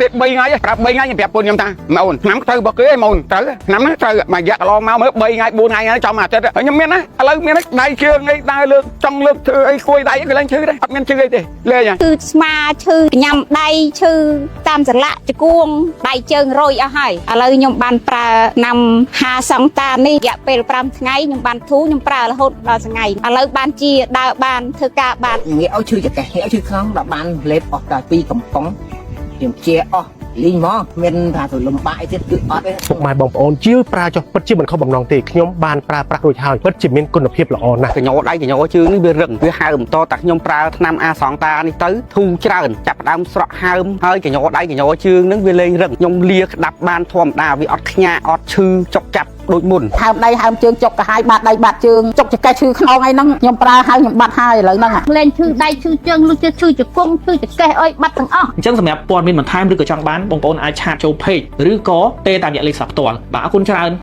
ติดใบไงปรับใบไงแบบปนยำตามาอุ่นน้ำเตยบอกเลยมาอุ่นเตยน้ำเตยมาอยากลองมาเมื่อใบไงบูนไงนะจอมอาจจะยังเมียนะอะไรเมียนะได้เชื่อไงได้เลือกจังเลือกเธอไอ้คุยได้ก็เล่นชื่อได้อับเงินชื่อได้เลยยังคือมาชื่อยำได้ชื่อตามสละจะกุ้งได้เจิงโรยเอาให้อะไรยมบันปลานำหาสองตานี่อยากเป็นปรามไงยมบันทูยมปลาละหดเราสไงอะไรบานจีดาวบานเธอกาบาน nghĩa áo chưa chặt kẻ nghĩa chưa không là ban lết ở cả pi cầm cống điểm chia ở linh mò men thà thổi lồng bãi chết tự ở đấy ពុកម៉ែបងប្អូនជឿប្រើចុះពិតជាមិនខុសបំណងទេខ្ញុំបានប្រើប្រាស់រួចហើយពិតជាមានគុណភាពល្អណាស់ កញ្ញោដៃកញ្ញោជើងនេះវារឹងវាហើមតតាខ្ញុំប្រើថ្នាំអាសងតានេះទៅធូរច្រើនចាប់ដើមស្រក់ហើមហើយកញ្ញោដៃកញ្ញោជើងនឹងវាលេងរឹងខ្ញុំលាក្តាប់បានធម្មតាវាអត់ខ្ញាអត់ឈឺចុកចាប់ដូចមុន ហើមដៃហើមជើងចុកកាហាយបាត់ដៃបាត់ជើងចុកចកែឈឺខ្នងអីហ្នឹងខ្ញុំប្រើហើយខ្ញុំបាត់ហើយឥឡូវហ្នឹង លេងឈឺដៃឈឺជើងលុះជឺជង្គង់ឈឺចកេះអុយបាត់ទាំងអស់ អញ្ចឹងសម្រាប់ព័ត៌មានបន្ថែមឬក៏ចង់បានបងប្អូនអាចឆាតចូល page ឬក៏ទេតាមរយៈលេខសារផ្ទាល់បាទអរគុណច្រើន